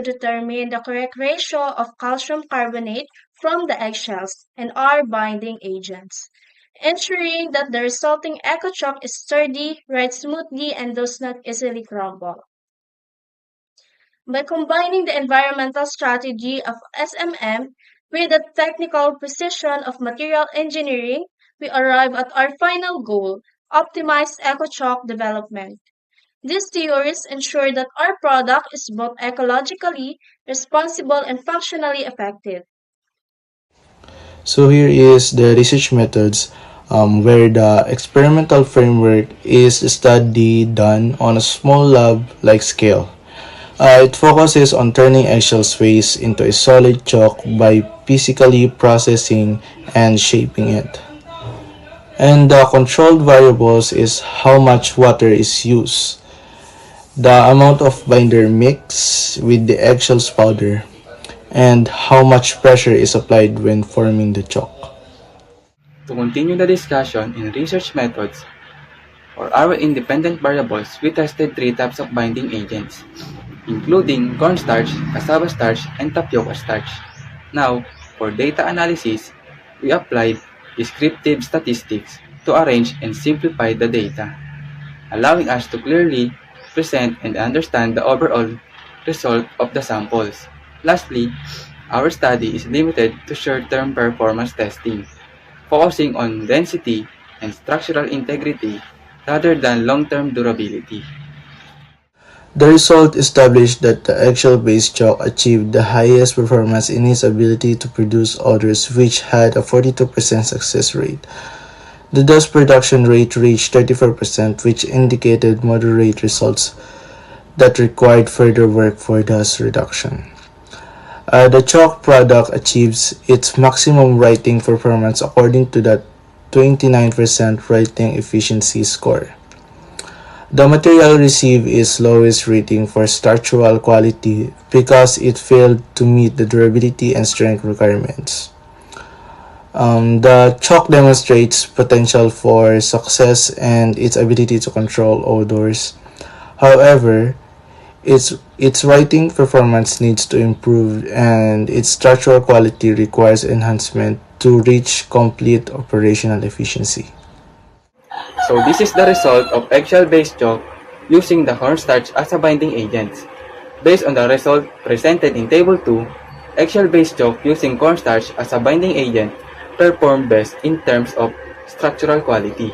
determine the correct ratio of calcium carbonate from the eggshells and our binding agents, ensuring that the resulting echo chalk is sturdy, rides smoothly, and does not easily crumble. By combining the environmental strategy of SMM with the technical precision of material engineering, we arrive at our final goal, optimized eco-chalk development. These theories ensure that our product is both ecologically responsible and functionally effective. So here is the research methods where the experimental framework is a study done on a small lab-like scale. It focuses on turning eggshell waste into a solid chalk by physically processing and shaping it. And the controlled variables is how much water is used, the amount of binder mix with the eggshells powder, and how much pressure is applied when forming the chalk. To continue the discussion in research methods, for our independent variables, we tested three types of binding agents, including cornstarch, cassava starch, and tapioca starch. Now, for data analysis, we applied descriptive statistics to arrange and simplify the data, allowing us to clearly present and understand the overall result of the samples. Lastly, our study is limited to short-term performance testing, focusing on density and structural integrity rather than long-term durability. The result established that the eggshell-based chalk achieved the highest performance in its ability to produce odors, which had a 42% success rate. The dust production rate reached 34%, which indicated moderate results that required further work for dust reduction. The chalk product achieves its maximum writing performance according to the 29% writing efficiency score. The material received its lowest rating for structural quality because it failed to meet the durability and strength requirements. The chalk demonstrates potential for success and its ability to control odors. However, its writing performance needs to improve and its structural quality requires enhancement to reach complete operational efficiency. So this is the result of eggshell-based chalk using the cornstarch as a binding agent. Based on the result presented in Table 2, eggshell-based chalk using cornstarch as a binding agent performed best in terms of structural quality,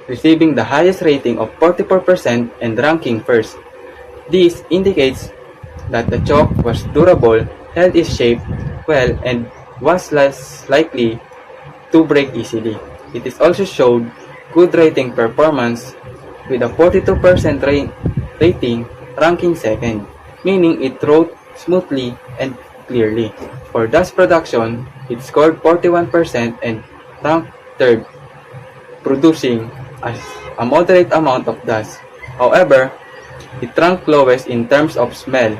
receiving the highest rating of 44% and ranking first. This indicates that the chalk was durable, held its shape well, and was less likely to break easily. It is also showed good rating performance with a 42% rating, ranking second, meaning it wrote smoothly and clearly. For dust production, it scored 41% and ranked third, producing a moderate amount of dust. However, it ranked lowest in terms of smell,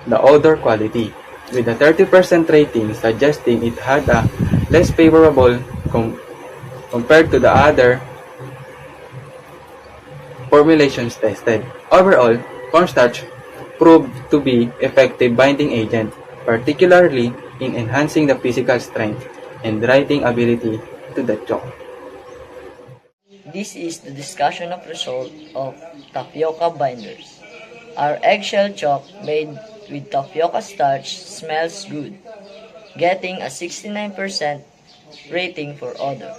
the odor quality, with a 30% rating suggesting it had a less favorable compared to the other formulations tested. Overall, cornstarch proved to be effective binding agent, particularly in enhancing the physical strength and writing ability to the chalk. This is the discussion of result of tapioca binders. Our eggshell chalk made with tapioca starch smells good, getting a 69% rating for odor.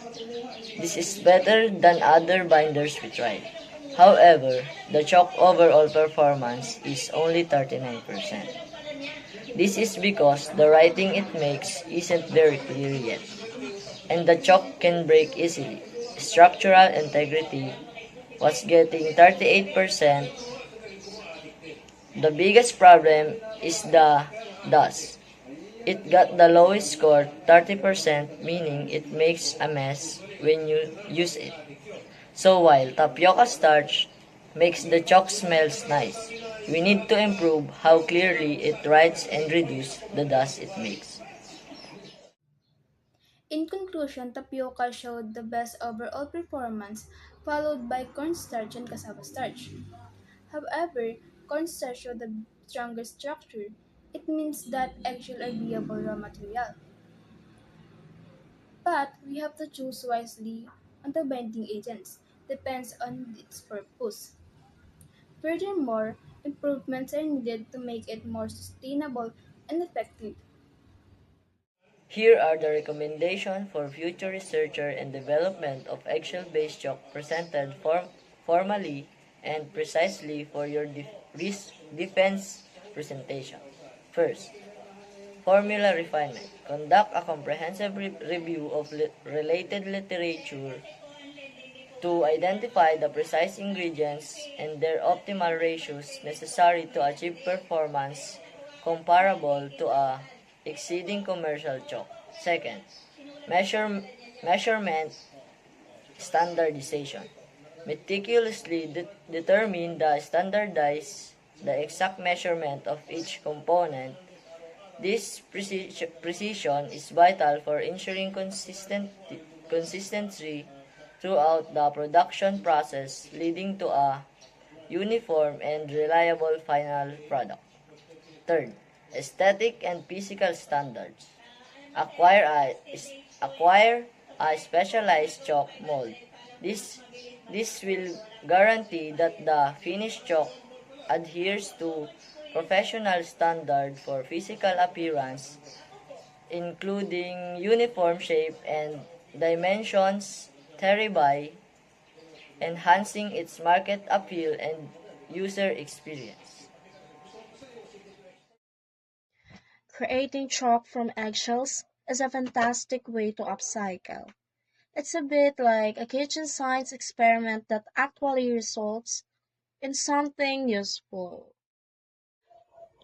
This is better than other binders we tried. However, the chalk overall performance is only 39%. This is because the writing it makes isn't very clear yet, and the chalk can break easily. Structural integrity was getting 38%. The biggest problem is the dust. It got the lowest score, 30%, meaning it makes a mess when you use it. So while tapioca starch makes the chalk smells nice, we need to improve how clearly it writes and reduce the dust it makes. In conclusion, tapioca showed the best overall performance, followed by cornstarch and cassava starch. However, cornstarch showed the stronger structure, it means that eggshell are viable raw material. But we have to choose wisely on the binding agents, depends on its purpose. Furthermore, improvements are needed to make it more sustainable and effective. Here are the recommendations for future researcher and development of eggshell-based chalk presented formally and precisely for your defense presentation. First, formula refinement. Conduct a comprehensive review of related literature to identify the precise ingredients and their optimal ratios necessary to achieve performance comparable to a exceeding commercial chalk. Second, measurement standardization. Meticulously determine standardize the exact measurement of each component. This precision is vital for ensuring consistency throughout the production process, leading to a uniform and reliable final product. Third, aesthetic and physical standards. Acquire a, acquire a specialized chalk mold. This, this will guarantee that the finished chalk adheres to professional standard for physical appearance, including uniform shape and dimensions, thereby enhancing its market appeal and user experience. Creating chalk from eggshells is a fantastic way to upcycle. It's a bit like a kitchen science experiment that actually results in something useful.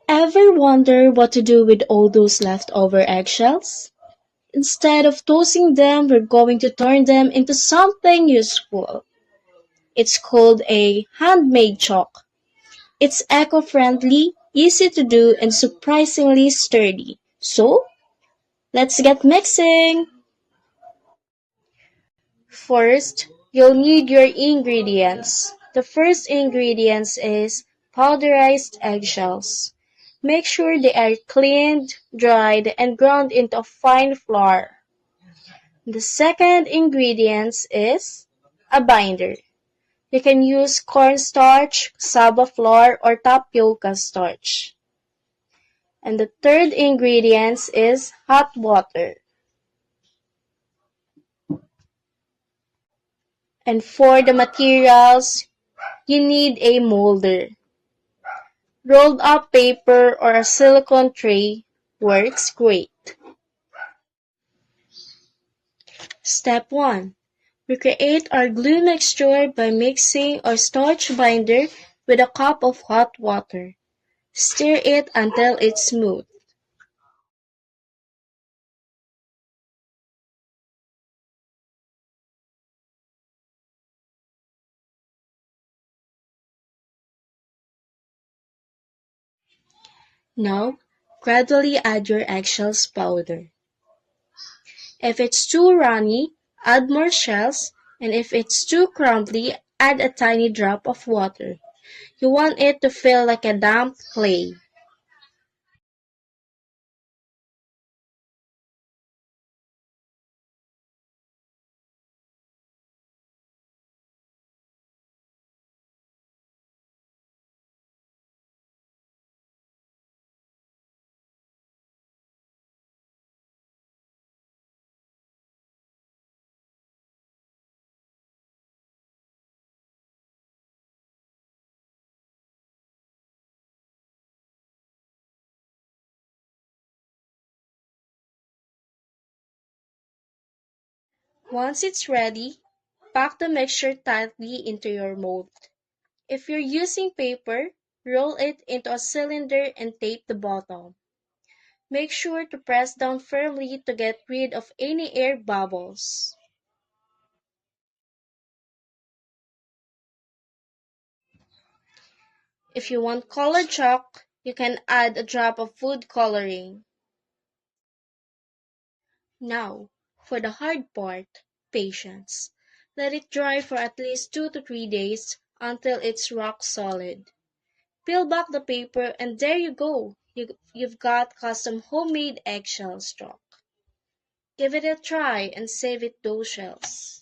Ever wonder what to do with all those leftover eggshells? Instead of tossing them, we're going to turn them into something useful. It's called a handmade chalk. It's eco-friendly, easy to do, and surprisingly sturdy. So, let's get mixing! First, you'll need your ingredients. The first ingredients is powderized eggshells. Make sure they are cleaned, dried, and ground into a fine flour. The second ingredients is a binder. You can use cornstarch, cassava flour, or tapioca starch. And the third ingredients is hot water. And for the materials, you need a molder. Rolled up paper or a silicone tray works great. Step 1. We create our glue mixture by mixing our starch binder with a cup of hot water. Stir it until it's smooth. Now, gradually add your eggshells powder. If it's too runny, add more shells, and if it's too crumbly, add a tiny drop of water. You want it to feel like a damp clay. Once it's ready, pack the mixture tightly into your mold. If you're using paper, roll it into a cylinder and tape the bottom. Make sure to press down firmly to get rid of any air bubbles. If you want colored chalk, you can add a drop of food coloring. Now, for the hard part, patience. Let it dry for at least 2 to 3 days until it's rock solid. Peel back the paper and there you go. You've got custom homemade eggshell chalk. Give it a try and save it those shells.